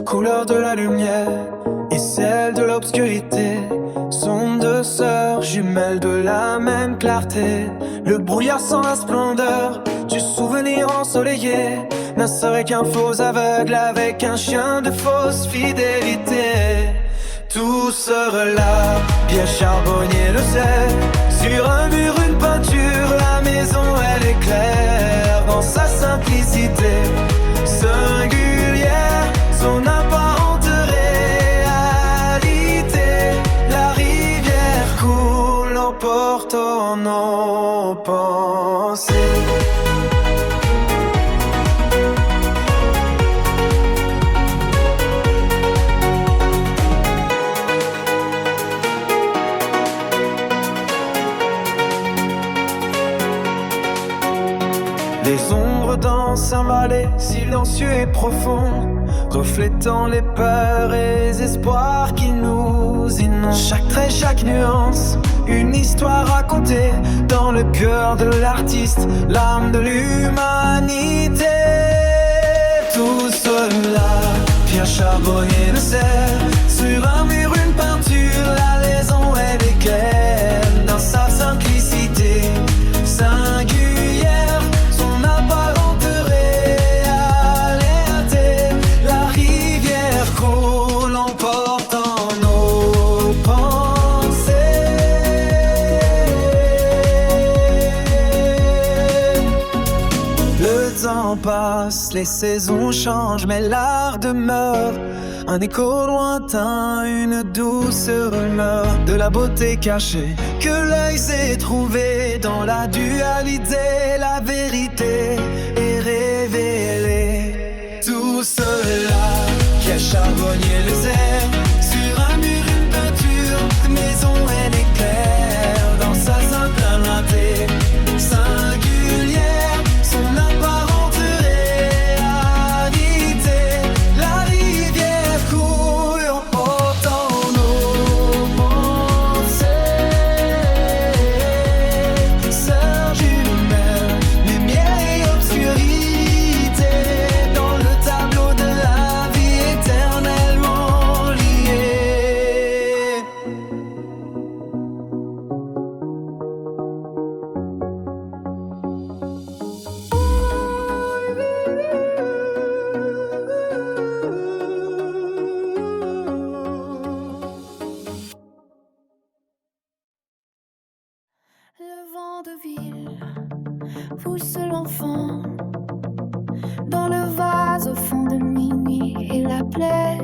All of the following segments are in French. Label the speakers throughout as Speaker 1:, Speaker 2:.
Speaker 1: couleur de la lumière et celle de l'obscurité sont deux sœurs jumelles de la même clarté. Le brouillard sans la splendeur du souvenir ensoleillé ne serait qu'un faux aveugle avec un chien de fausse fidélité. Tout serait là, bien charbonnier le sait. Sur un mur une peinture, la maison elle est claire dans sa simplicité singulière, son apparente réalité. La rivière coule, emportant nos pensées. Les ombres dansent un ballet silencieux et profond, reflétant les peurs et les espoirs qui nous inondent. Chaque trait, chaque nuance, une histoire racontée dans le cœur de l'artiste, l'âme de l'humanité. Tout cela, Pierre Charbonnier le sait. Sur un mur, une peinture, la raison elle est claire dans sa simplicité singulière. Passe, les saisons changent, mais l'art demeure. Un écho lointain, une douce rumeur de la beauté cachée que l'œil s'est trouvé dans la dualité. La vérité est révélée. Tout cela, quel charbonnier le sait. Sur un mur, une peinture, de maison elle est claire dans sa simple inventé singulière, son apparence.
Speaker 2: Pousse l'enfant dans le vase au fond de minuit et la plaie.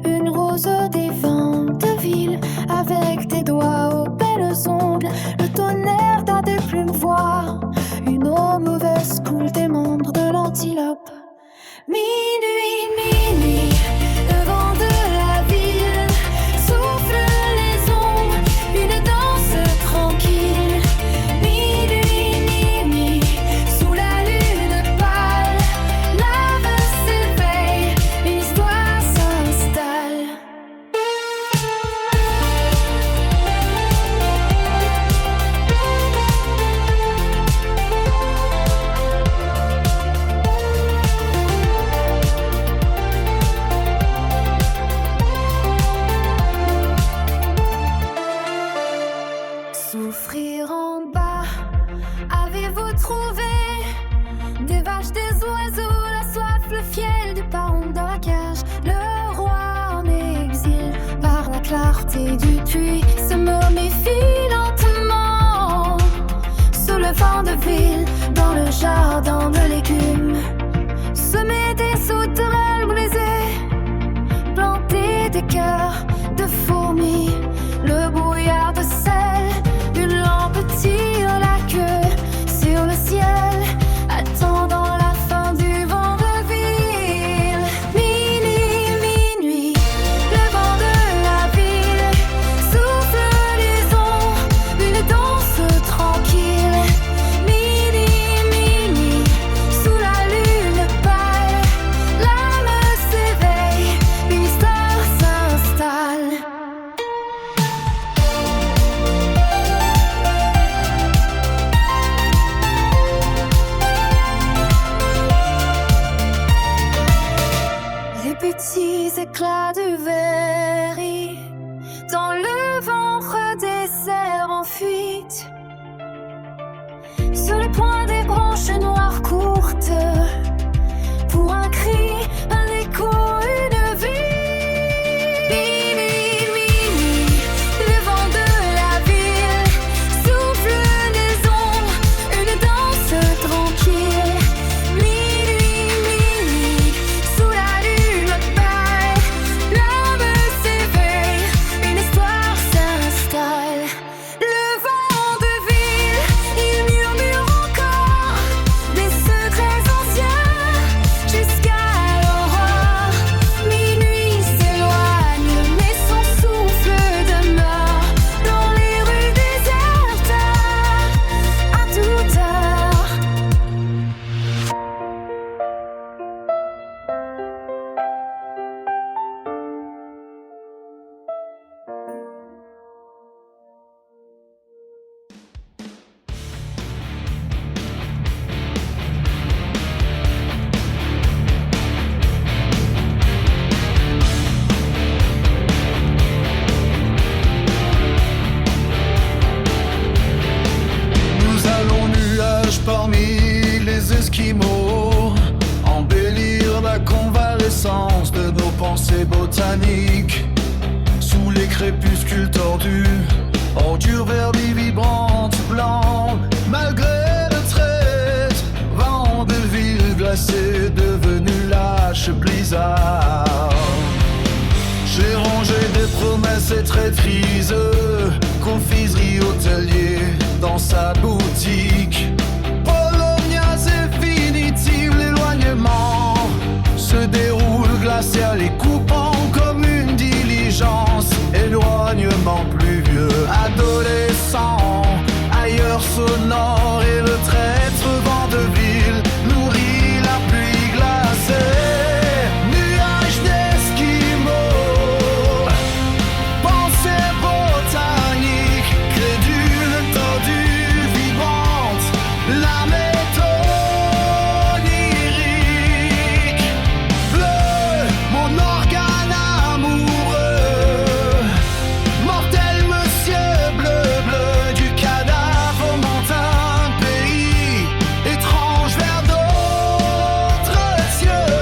Speaker 2: Une rose des vents de ville avec tes doigts aux belles ongles. Le tonnerre d'un des plumes voir une eau mauvaise coule des membres de l'antilope. Minuit, minuit, le vent de la ville souffle les ombres, une danse tranquille. Souffrir en bas, avez-vous trouvé des vaches, des oiseaux, la soif, le fiel du paon dans la cage? Le roi en exil, par la clarté du puits, se momifie lentement sous le vent de ville, dans le jardin de légumes. Semer des sauterelles brisées, planter des cœurs de fourmis, le brouillard de sel, une lampe tire la queue sur le ciel, attendant la fin du vent de ville. Minuit, minuit, le vent de la ville souffle les ombres, une danse tranquille. Minuit, minuit,
Speaker 3: esquimaux, embellir la convalescence de nos pensées botaniques. Sous les crépuscules tordus, ordures verdies vibrantes, blancs, malgré le trait, vent de ville glacée devenu lâche blizzard. J'ai rangé des promesses et traîtrises, confiserie hôtelier dans sa boutique. Polonias infinitive, l'éloignement se déroule glacial et coupant comme une diligence. Éloignement pluvieux, adolescent, ailleurs sonore et le traître vent de ville nourrit la pluie glacée. Nuages d'esquimaux, pensée botanique, crédule, tordue, vibrante, l'âme est onirique. Bleu, mon organe amoureux, mortel monsieur bleu, bleu du cadavre montain, pays étrange vers d'autres cieux.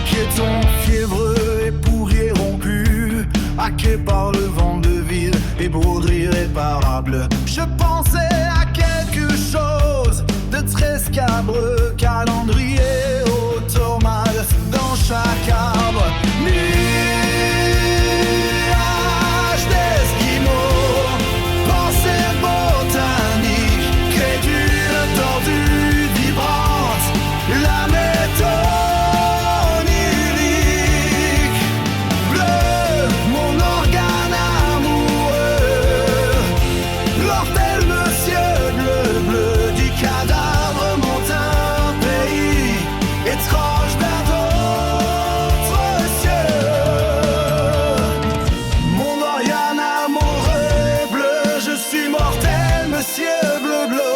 Speaker 3: Piéton fiévreux et pourrier rompu, hacké par le vent de ville et broderie irréparable. Je pensais à quelque chose de très scabreux, calendrier automate dans chaque arbre. Nuages d'esquimaux, pensée botanique, crédule, tordue, vibrante, la méthode onirique. Bleu, mon organe amoureux, l'ortel monsieur bleu, bleu du cadavre montain, pays étrange vers d'autres cieux. Mon organe amoureux est bleu, je suis mortel monsieur bleu, bleu,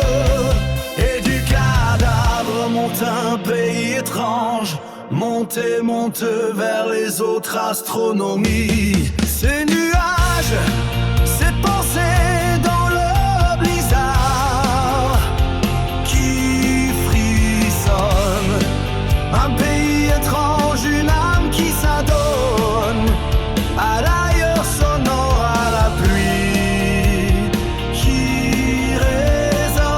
Speaker 3: et du cadavre montain, pays étrange. Montez, monte vers les autres astronomies. Ces nuages, ces pensées dans le blizzard qui frissonne. Un pays étrange, une âme qui s'adonne à l'ailleurs sonore, à la pluie qui résonne.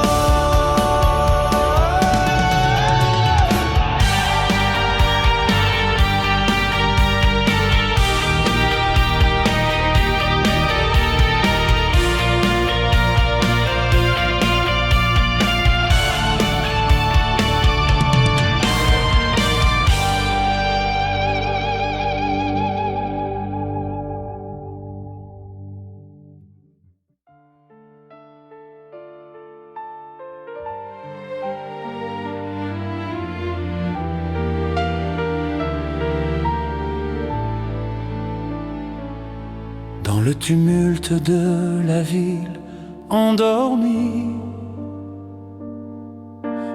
Speaker 4: Dans le tumulte de la ville endormie,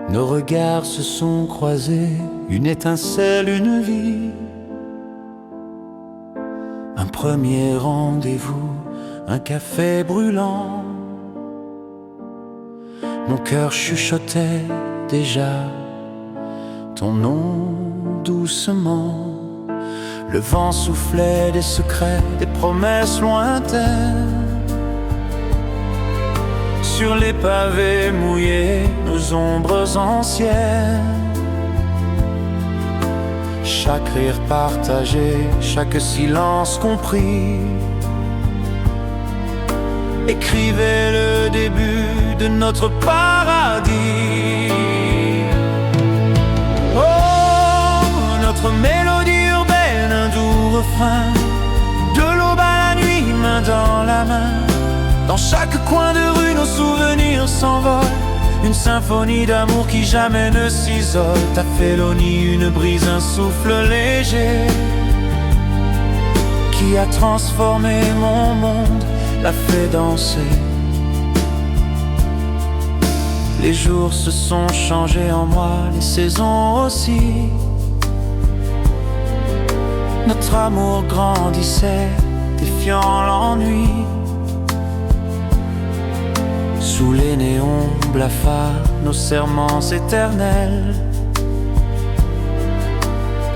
Speaker 4: nos regards se sont croisés, une étincelle, une vie. Un premier rendez-vous, un café brûlant. Mon cœur chuchotait déjà ton nom doucement. Le vent soufflait des secrets, des promesses lointaines. Sur les pavés mouillés, nos ombres anciennes. Chaque rire partagé, chaque silence compris, écrivait le début de notre paradis. Oh, notre mélodie urbaine, un doux refrain, de l'aube à la nuit, main dans la main. Dans chaque coin de rue, nos souvenirs s'envolent, une symphonie d'amour qui jamais ne s'isole. Ta félonie, une brise, un souffle léger, qui a transformé mon monde, l'a fait danser. Les jours se sont changés en moi, les saisons aussi. Notre amour grandissait, défiant l'ennui. Sous les néons blafards, nos serments éternels,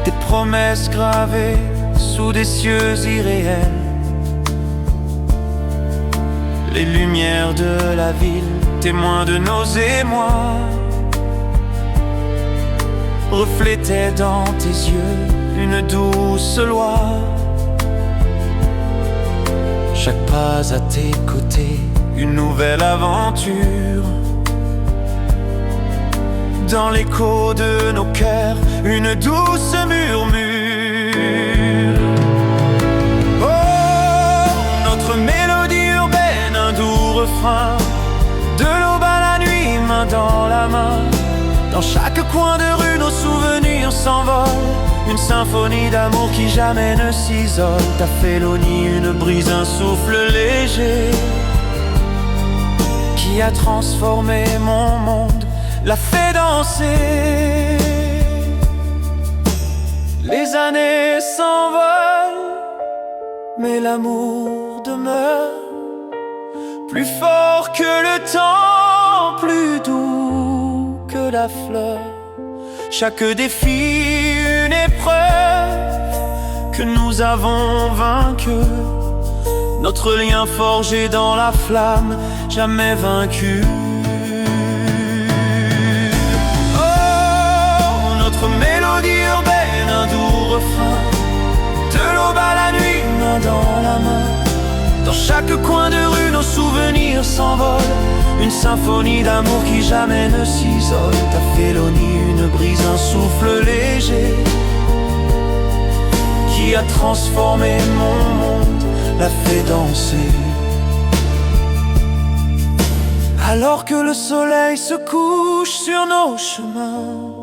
Speaker 4: des promesses gravées sous des cieux irréels. Les lumières de la ville, témoins de nos émois, reflétaient dans tes yeux une douce loi. Chaque pas à tes côtés, une nouvelle aventure. Dans l'écho de nos cœurs, une douce murmure. Oh, notre mélodie urbaine, un doux refrain. De l'aube à la nuit, main dans la main. Dans chaque coin de rue, nos souvenirs s'envolent. Une symphonie d'amour qui jamais ne s'isole. Ta félonie, une brise, un souffle léger qui a transformé mon monde, l'a fait danser. Les années s'envolent, mais l'amour demeure. Plus fort que le temps, plus doux que la fleur. Chaque défi, une épreuve que nous avons vaincu. Notre lien forgé dans la flamme, jamais vaincu. Oh, notre mélodie urbaine, un doux refrain. De l'aube à la nuit, main dans la main. Dans chaque coin de rue, nos souvenirs s'envolent. Une symphonie d'amour qui jamais ne s'isole. Ta félonie, une brise, un souffle léger qui a transformé mon monde, l'a fait danser. Alors que le soleil se couche sur nos chemins,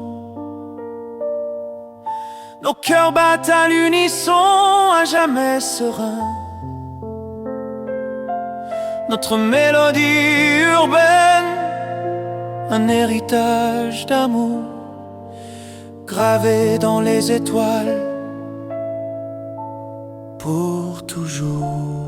Speaker 4: nos cœurs battent à l'unisson, à jamais sereins. Notre mélodie urbaine, un héritage d'amour gravé dans les étoiles pour toujours.